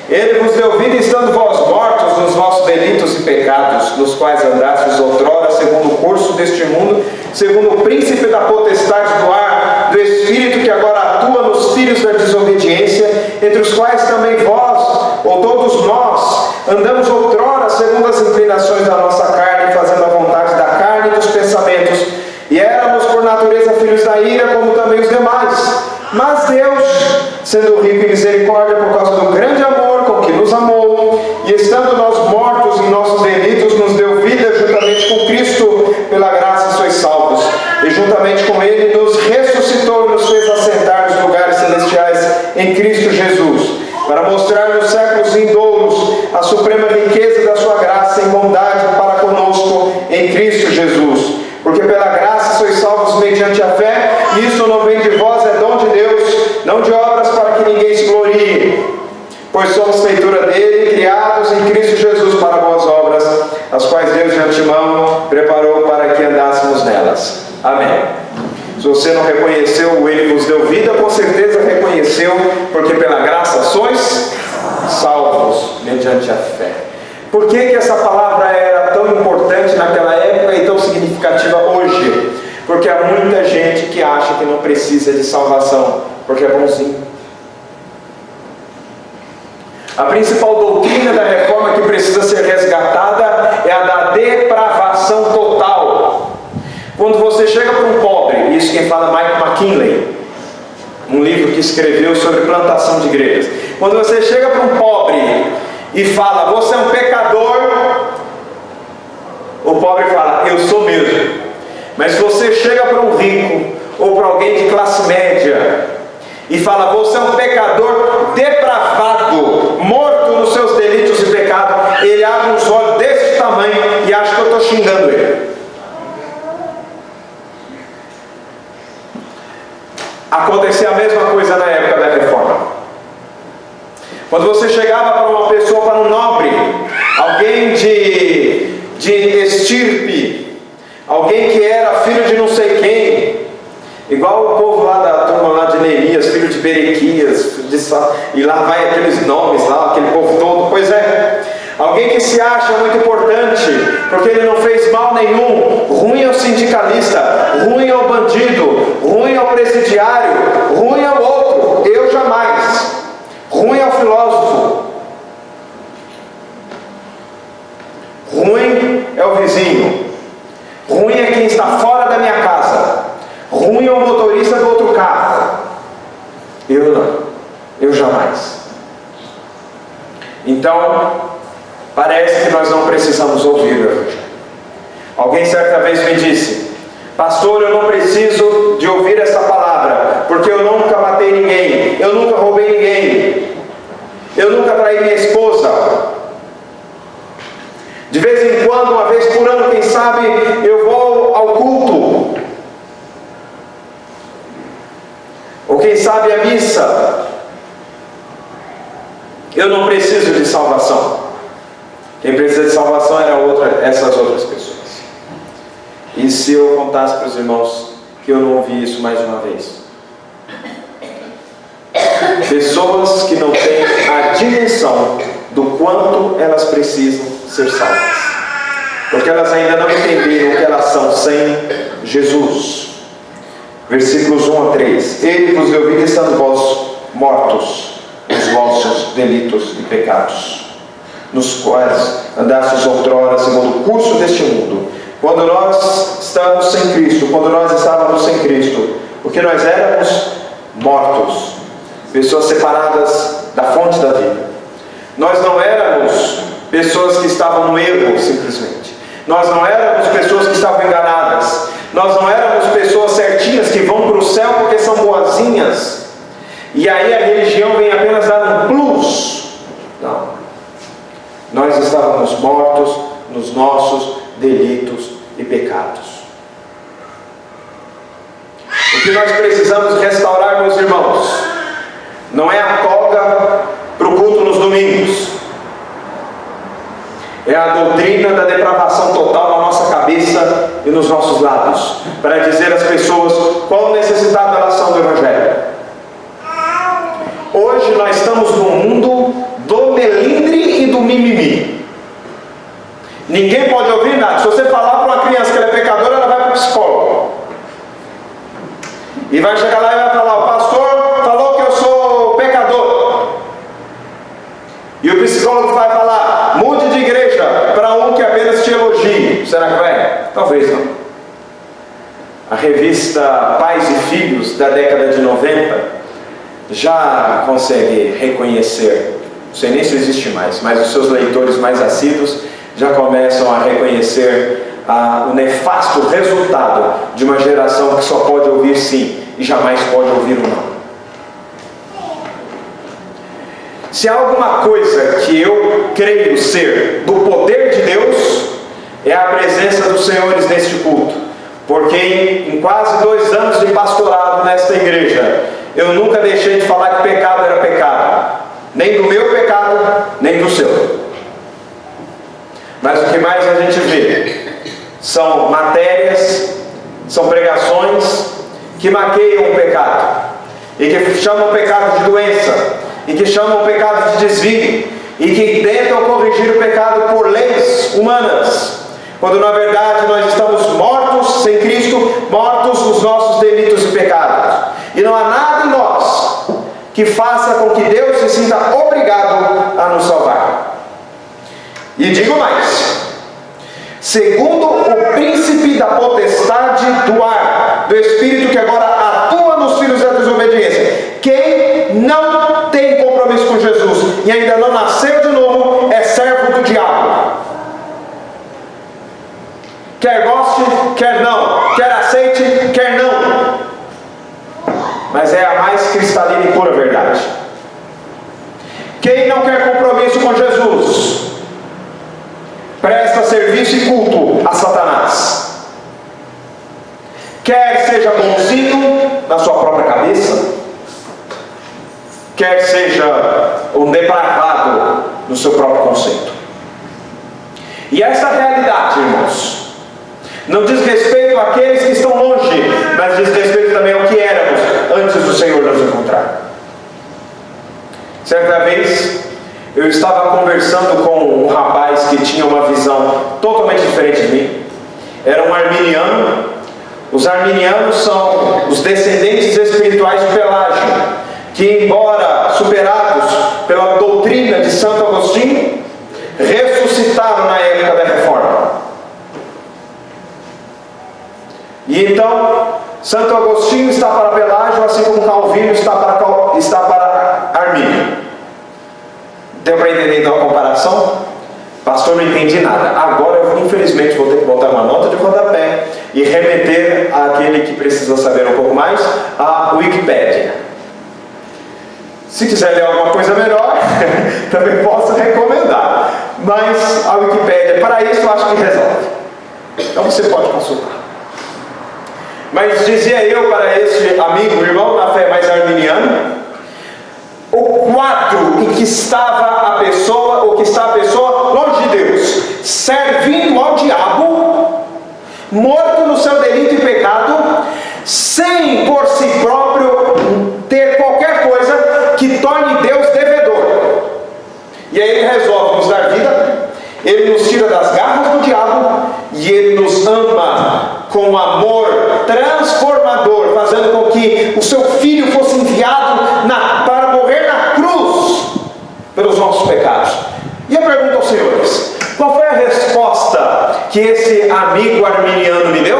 Ele vos deu vida estando vós mortos nos vossos delitos e pecados, nos quais andastes outrora, segundo o curso deste mundo, segundo o príncipe da potestade do ar, do espírito que agora atua nos filhos da desobediência, entre os quais também vós, ou todos nós, andamos outrora segundo as inclinações da nossa carne, fazendo a vontade da carne e dos pensamentos, e éramos por natureza filhos da ira, como também os demais. Mas Deus, sendo rico em misericórdia por causa do grande amor com que nos amou, e estando nós mortos em nossos delitos, nos deu vida juntamente com Cristo, pela graça sois salvos, e juntamente com Ele nos ressuscitou e nos fez assentar nos lugares celestiais em Cristo Jesus, para mostrar nos séculos vindouros a suprema riqueza da sua graça em bondade para conosco em Cristo Jesus. Porque pela graça sois salvos mediante a fé, e isso não vem de vós, é dom de Deus, não de obras para que ninguém se glorie. Pois somos feitura dele, criados em Cristo Jesus para boas obras, as quais Deus de antemão preparou para que andássemos nelas. Amém. Se você não reconheceu, Ele vos deu vida, com certeza reconheceu, porque pela graça sois salvos mediante a fé. Por que essa palavra era tão importante naquela época e tão significativa hoje? Porque há muita gente que acha que não precisa de salvação, porque é bonzinho. A principal doutrina da reforma que precisa ser resgatada é a da depravação total. Quando você chega para um pobre, isso quem fala é Mike McKinley, um livro que escreveu sobre plantação de igrejas. Quando você chega para um pobre e fala, você é um pecador, o pobre fala, eu sou mesmo. Mas se você chega para um rico ou para alguém de classe média e fala, você é um pecador depravado, morto nos seus delitos e pecados, ele abre uns olhos desse tamanho e acha que eu estou xingando ele. Acontecia a mesma coisa na época da reforma. Quando você chegava para uma pessoa, para um nobre, alguém de estirpe, alguém que era filho de não sei quem, igual o povo lá da turma lá de Neemias, filho de Berequias, e lá vai aqueles nomes lá, aquele povo todo. Pois é, alguém que se acha muito importante, porque ele não fez mal nenhum. Ruim é o sindicalista, ruim é o bandido, ruim é o presidiário, ruim é o outro, eu jamais. Ruim é o filósofo, ruim é o vizinho, ruim é quem está fora da minha casa, ruim é o motorista do outro carro. Eu não, eu jamais. Então, parece que nós não precisamos ouvir o Evangelho. Alguém certa vez me disse, pastor, eu não preciso de ouvir essa palavra, porque eu nunca matei ninguém, eu nunca roubei ninguém, eu nunca traí minha esposa. De vez em quando, uma vez por ano, quem sabe, eu vou ao culto, ou quem sabe a missa. Eu não preciso de salvação. Quem precisa de salvação eram essas outras pessoas. E se eu contasse para os irmãos que eu não ouvi isso mais uma vez? Pessoas que não têm a dimensão do quanto elas precisam ser salvas, porque elas ainda não entenderam o que elas são sem Jesus. Versículos 1 a 3. Ele vos deu vida estando vós mortos nos vossos delitos e pecados, nos quais andastes outrora segundo o curso deste mundo, quando nós estamos sem Cristo, quando nós estávamos sem Cristo, porque nós éramos mortos, pessoas separadas da fonte da vida. Nós não éramos pessoas que estavam no erro simplesmente, nós não éramos pessoas que estavam enganadas, nós não éramos pessoas certinhas que vão para o céu porque são boazinhas, e aí a religião vem apenas dar um plus. Não, nós estávamos mortos nos nossos delitos e pecados. O que nós precisamos restaurar, meus irmãos, não é a toga para o culto nos domingos, é a doutrina da depravação total na nossa cabeça e nos nossos lábios, para dizer às pessoas quão necessitadas elas são do Evangelho. Hoje nós estamos num mundo do determinado. Se você falar para uma criança que ela é pecadora, ela vai para o psicólogo. E vai chegar lá e vai falar: o pastor falou que eu sou pecador. E o psicólogo vai falar: mude de igreja para um que apenas te elogie. Será que vai? Talvez não. A revista Pais e Filhos, da década de 90, já consegue reconhecer, não sei nem se existe mais, mas os seus leitores mais assíduos já começam a reconhecer o nefasto resultado de uma geração que só pode ouvir sim e jamais pode ouvir o não. Se há alguma coisa que eu creio ser do poder de Deus, é a presença dos senhores neste culto. Porque em quase 2 anos de pastorado nesta igreja, eu nunca deixei de falar que pecado era pecado. Nem do meu pecado, nem do seu. Mas o que mais a gente vê são matérias, são pregações que maqueiam o pecado, e que chamam o pecado de doença, e que chamam o pecado de desvio, e que tentam corrigir o pecado por leis humanas, quando na verdade nós estamos mortos sem Cristo, mortos nos nossos delitos e pecados. E não há nada em nós que faça com que Deus se sinta obrigado a nos salvar. E digo mais: segundo o príncipe da potestade do ar, do espírito que agora atua nos filhos da desobediência, quem não tem compromisso com Jesus e ainda não nasceu de novo é servo do diabo. Quer goste, quer não, quer aceite, quer não, mas é a mais cristalina e pura verdade. Quem não quer compromisso com Jesus presta serviço e culto a Satanás. Quer seja bonzinho na sua própria cabeça, quer seja um depravado no seu próprio conceito. E essa realidade, irmãos, não diz respeito àqueles que estão longe, mas diz respeito também ao que éramos antes do Senhor nos encontrar. Certa vez eu estava conversando com um rapaz que tinha uma visão totalmente diferente de mim. Era um arminiano. Os arminianos são os descendentes espirituais de Pelágio, que, embora superados pela doutrina de Santo Agostinho, ressuscitaram na época da Reforma. E então, Santo Agostinho está para Pelágio, assim como Calvino está para Armínio. Deu para entender então a comparação? Pastor, não entendi nada. Agora eu infelizmente vou ter que botar uma nota de rodapé e remeter àquele que precisa saber um pouco mais, a Wikipédia. Se quiser ler alguma coisa melhor, também posso recomendar. Mas a Wikipédia, para isso, eu acho que resolve. Então você pode consultar. Mas dizia eu para esse amigo, irmão na fé mais arminiano, o quadro em que estava a pessoa, ou que está a pessoa longe de Deus, servindo ao diabo, morto no seu delito e pecado, sem por si próprio ter qualquer coisa que torne Deus devedor. E aí ele resolve nos dar vida, ele nos tira das garras do diabo, e ele nos ama com amor transformador, fazendo com que o seu filho fosse enviado para morrer na cruz pelos nossos pecados. E eu pergunto aos senhores, qual foi a resposta que esse amigo arminiano me deu?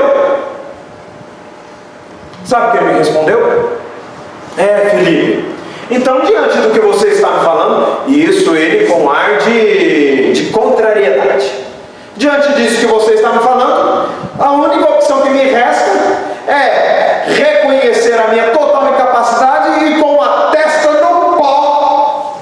Sabe o que ele me respondeu? Felipe, então diante do que você está me falando, e isso ele com ar de contrariedade, diante disso que você está me falando, a única opção que me resta é reconhecer a minha total incapacidade e com a testa no pó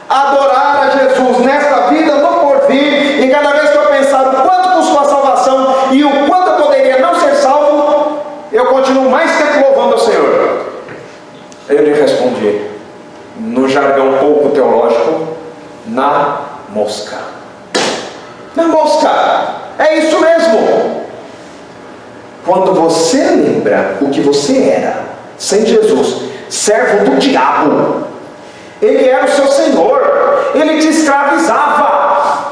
adorar a Jesus nesta vida, no porvir, e cada vez que eu pensar o quanto custou a salvação e o quanto eu poderia não ser salvo, eu continuo mais tempo louvando ao Senhor. Eu lhe respondi, no jargão pouco teológico, na mosca. Na mosca, é isso mesmo. Quando você lembra o que você era sem Jesus, servo do diabo, ele era o seu senhor, ele te escravizava.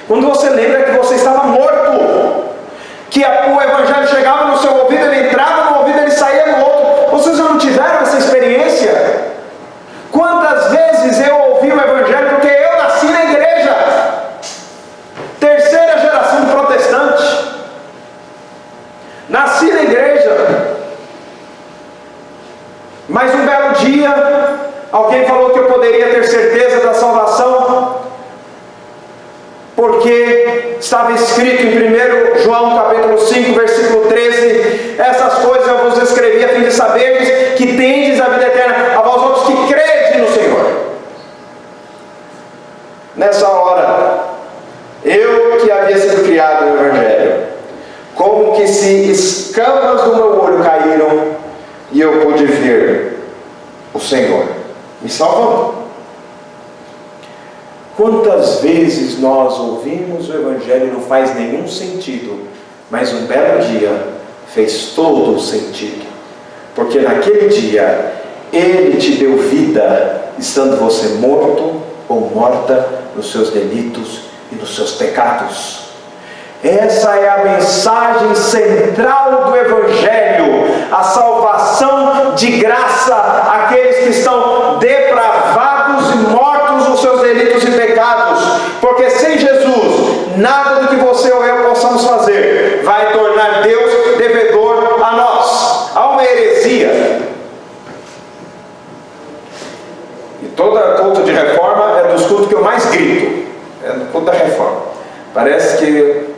Quando você lembra que que o Evangelho chegava no seu ouvido, ele entrava no ouvido, ele saía no outro. Vocês não tiveram essa experiência? Quantas vezes eu ouvi o Evangelho, porque eu nasci na igreja, terceira geração de protestante, nasci na igreja, mas um belo dia, alguém falou que eu poderia ter certeza da salvação, porque estava escrito em 1 João capítulo 5, versículo 13, essas coisas eu vos escrevi a fim de saberdes que tendes a vida eterna, a vós outros que credes no Senhor. Nessa hora, eu que havia sido criado no Evangelho, como que se escamas do meu olho caíram, e eu pude ver o Senhor me salvando. Quantas vezes nós ouvimos o Evangelho e não faz nenhum sentido, mas um belo dia fez todo o sentido, porque naquele dia Ele te deu vida, estando você morto ou morta nos seus delitos e nos seus pecados. Essa é a mensagem central do Evangelho, a salvação de graça àqueles que estão depravados e mortos nos seus delitos e pecados, porque sem Jesus, nada do que você ou eu possamos fazer vai tornar Deus devedor a nós. Há uma heresia, e todo culto de reforma é dos cultos que eu mais grito, é no culto da reforma, parece que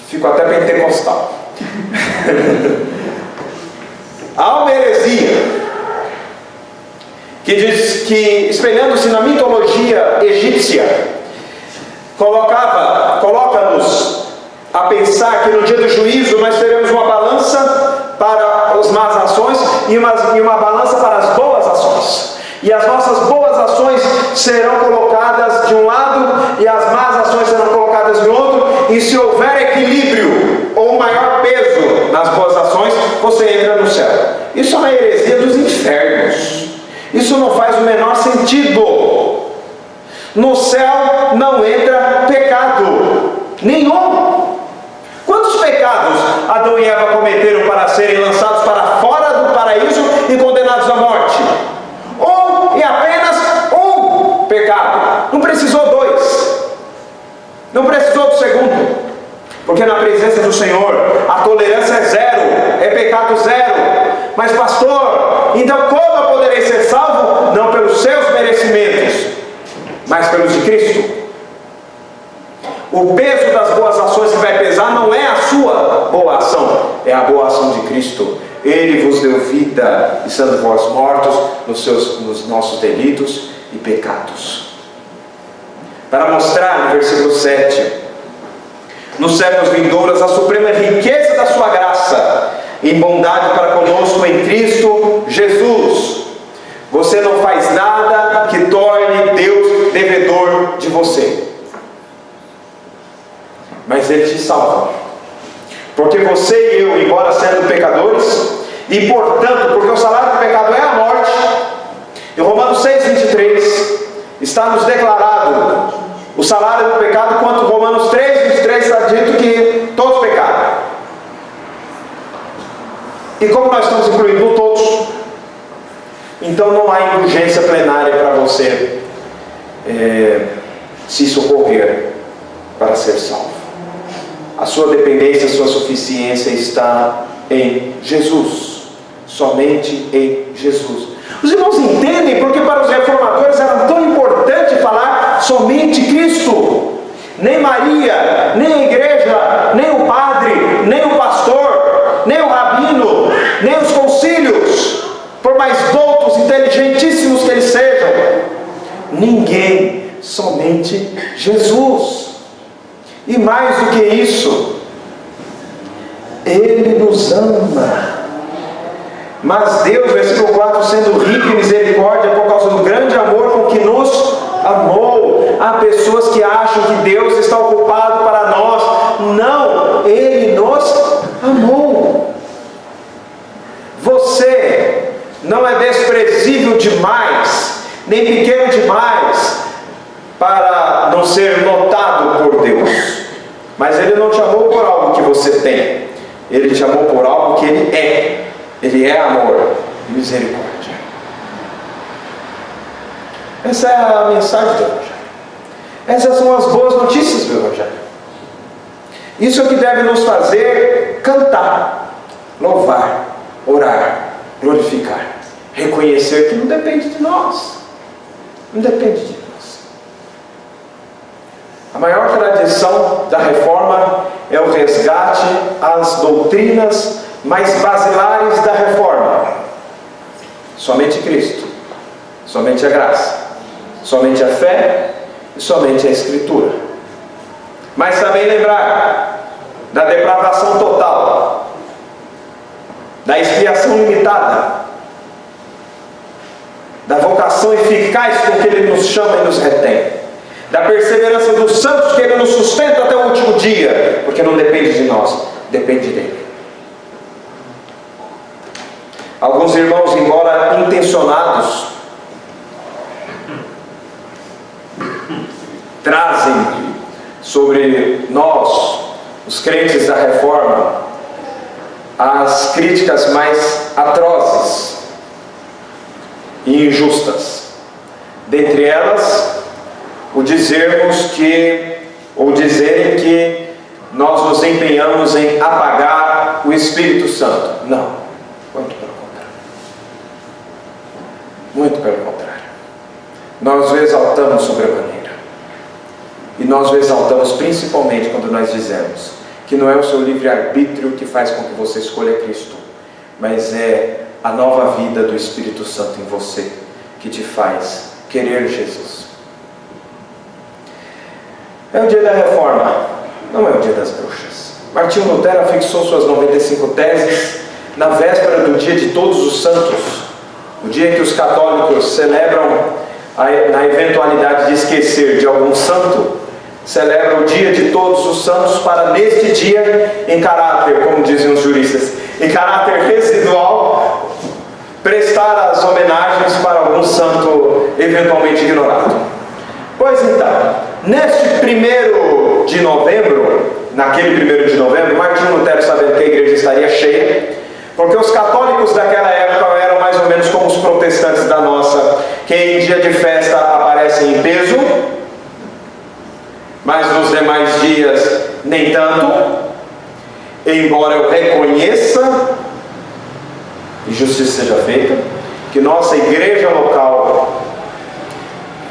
fico até pentecostal. Há uma heresia que diz que, espelhando-se na mitologia egípcia, coloca-nos a pensar que no dia do juízo nós teremos uma balança para as más ações e uma balança para as boas ações. E as nossas boas ações serão colocadas de um lado e as más ações serão colocadas de outro, e se houver equilíbrio ou maior peso nas boas ações, você entra no céu. Isso é uma heresia dos infernos. Isso não faz o menor sentido. No céu não entra pecado nenhum. Quantos pecados Adão e Eva cometeram para serem lançados para fora do paraíso e condenados à morte? E apenas um pecado. Não precisou dois. Não precisou do segundo. Porque na presença do Senhor a tolerância é zero, é pecado zero. Mas pastor, então como eu poderei ser salvo? Não pelos seus merecimentos, mas pelos de Cristo. O peso das boas ações que vai pesar não é a sua boa ação, é a boa ação de Cristo. Ele vos deu vida, estando vós mortos nos nossos delitos e pecados. Para mostrar, no versículo 7, nos séculos vindouros, a suprema riqueza da sua graça, em bondade para conosco em Cristo Jesus. Você não faz nada que torne Deus devedor de você, mas Ele te salva. Porque você e eu, embora sendo pecadores, e portanto, porque o salário do pecado é a morte, em Romanos 6,23, está nos declarado o salário do pecado, quanto Romanos 3,23 está dito que todos pecaram. E como nós estamos incluindo todos, então não há indulgência plenária para você se socorrer para ser salvo. A sua dependência, a sua suficiência está em Jesus, somente em Jesus. Os irmãos entendem porque para os reformadores era tão importante falar somente Cristo. Nem Maria, nem a igreja, nem o padre, nem o pastor, nem o rabino, nem os concílios, por mais doutos, inteligentíssimos que eles sejam, ninguém, somente Jesus. E mais do que isso, Ele nos ama. Mas Deus, versículo 4, sendo rico em misericórdia por causa do grande amor com que nos amou. Há pessoas que acham que Deus está ocupado para nós. Não, Ele nos amou. Você não é desprezível demais, nem pequeno demais para não ser notado por Deus. Mas Ele não te amou por algo que você tem. Ele te amou por algo que Ele é. Ele é amor e misericórdia. Essa é a mensagem do Evangelho. Essas são as boas notícias do Evangelho. Isso é o que deve nos fazer cantar, louvar, orar, glorificar, reconhecer que não depende de nós. Não depende de nós. A maior tradição da Reforma é o resgate às doutrinas mais basilares da Reforma. Somente Cristo, somente a graça, somente a fé e somente a Escritura. Mas também lembrar da depravação total, da expiação limitada, da vocação eficaz com que Ele nos chama e nos retém, da perseverança dos santos que Ele nos sustenta até o último dia, porque não depende de nós, depende dEle. Alguns irmãos, embora intencionados, trazem sobre nós, os crentes da Reforma, as críticas mais atrozes e injustas. Dentre elas, o dizerem que nós nos empenhamos em apagar o Espírito Santo. Não, muito pelo contrário. Muito pelo contrário. Nós o exaltamos sobremaneira. E nós o exaltamos principalmente quando nós dizemos que não é o seu livre-arbítrio que faz com que você escolha Cristo, mas é a nova vida do Espírito Santo em você que te faz querer Jesus. É o dia da Reforma, não é o dia das bruxas. Martinho Lutero fixou suas 95 teses na véspera do dia de Todos os Santos, o dia que os católicos celebram na eventualidade de esquecer de algum santo, celebra o dia de Todos os Santos para neste dia, em caráter, como dizem os juristas, em caráter residual, prestar as homenagens para algum santo eventualmente ignorado. Pois então, neste 1º de novembro, naquele 1º de novembro, Martinho Lutero, sabendo que a igreja estaria cheia, porque os católicos daquela época eram mais ou menos como os protestantes da nossa, que em dia de festa aparecem em peso, mas nos demais dias nem tanto, embora eu reconheça, e justiça seja feita, que nossa igreja local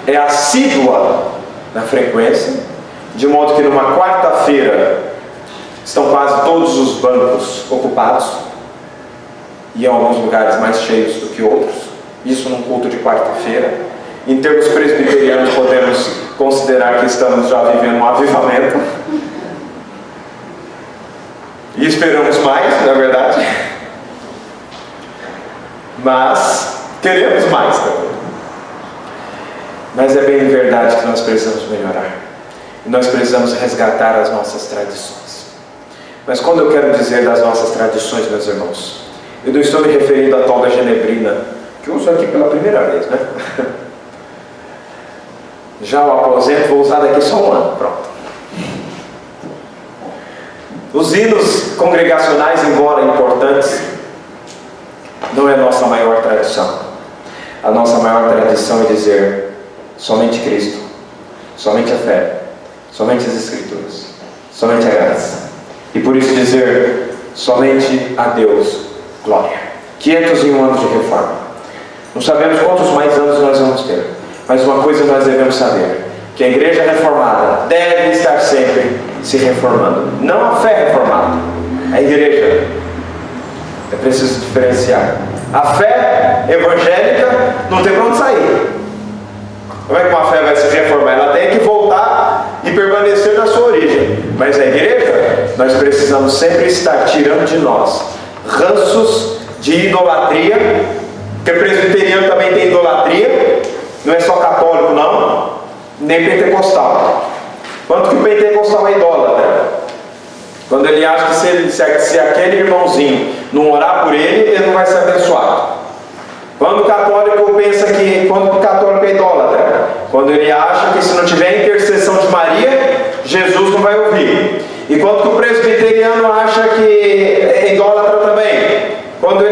é assídua na frequência, de modo que numa quarta-feira estão quase todos os bancos ocupados, e em alguns lugares mais cheios do que outros, isso num culto de quarta-feira. Em termos presbiterianos, podemos considerar que estamos já vivendo um avivamento. E esperamos mais, na verdade. Mas queremos mais também. Mas é bem verdade que nós precisamos melhorar. E nós precisamos resgatar as nossas tradições. Mas quando eu quero dizer das nossas tradições, meus irmãos, eu não estou me referindo à toga genebrina, que eu uso aqui pela primeira vez, né? Já o aposento vou usar daqui só um ano, pronto. Os hinos congregacionais, embora importantes, não é a nossa maior tradição. A nossa maior tradição é dizer somente Cristo, somente a fé, somente as Escrituras, somente a graça. E por isso dizer somente a Deus glória. 501 anos de reforma. Não sabemos quantos mais anos nós vamos ter, mas uma coisa nós devemos saber: que a igreja reformada deve estar sempre se reformando. Não a fé reformada, a igreja. É preciso diferenciar. A fé evangélica não tem para onde sair. Como é que uma fé vai se reformar? Ela tem que voltar e permanecer na sua origem. Mas a igreja, nós precisamos sempre estar tirando de nós ranços de idolatria, porque presbiteriano também tem idolatria, não é só católico não, nem pentecostal. Quanto que o pentecostal é idólatra? Quando ele acha que se aquele irmãozinho não orar por ele, ele não vai ser abençoado. Quando o católico pensa que, quando o católico é idólatra, quando ele acha que se não tiver intercessão de Maria, Jesus não vai ouvir. Enquanto que o presbiteriano acha que é idólatra também. Quando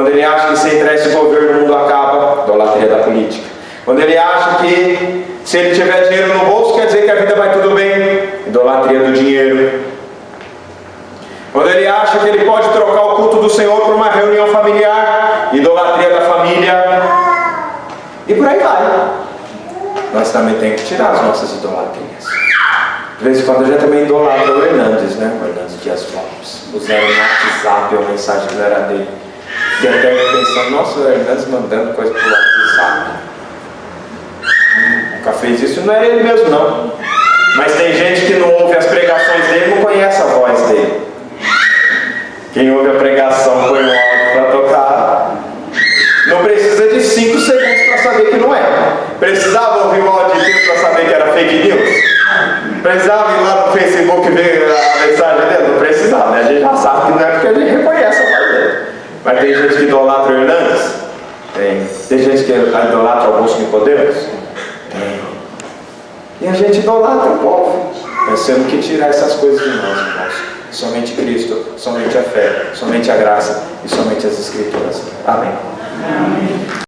ele acha que se entrar esse governo o mundo acaba, idolatria da política. Quando ele acha que se ele tiver dinheiro no bolso quer dizer que a vida vai tudo bem, idolatria do dinheiro. Quando ele acha que ele pode trocar o culto do Senhor por uma reunião familiar, idolatria da família. E por aí vai. Nós também temos que tirar as nossas idolatrias. De vez em quando eu já também idolatro o Hernandes, né? O Hernandes Dias Lopes. Usaram no WhatsApp a mensagem que não era dele. Fiquei até pensando, nossa, o Hernandes mandando coisa pro WhatsApp. Nunca fez isso, não era ele mesmo não. Mas tem gente que não ouve as pregações dele, não conhece a voz dele. Quem ouve a pregação põe um áudio para tocar. Não precisa de 5 segundos para saber que não é. Precisava ouvir o áudio dele para saber que era fake news? Precisava ir lá no Facebook ver a mensagem dele? Não precisava, né? A gente já sabe que não é porque a gente reconhece a voz dele. Mas tem gente que idolatra o Hernandes? Tem gente que idolatra Augusto Nicodemos? Tem. E a gente idolatra o povo. Nós temos que tirar essas coisas de nós, irmãos. Somente Cristo, somente a fé, somente a graça e somente as Escrituras. Amém. Amém.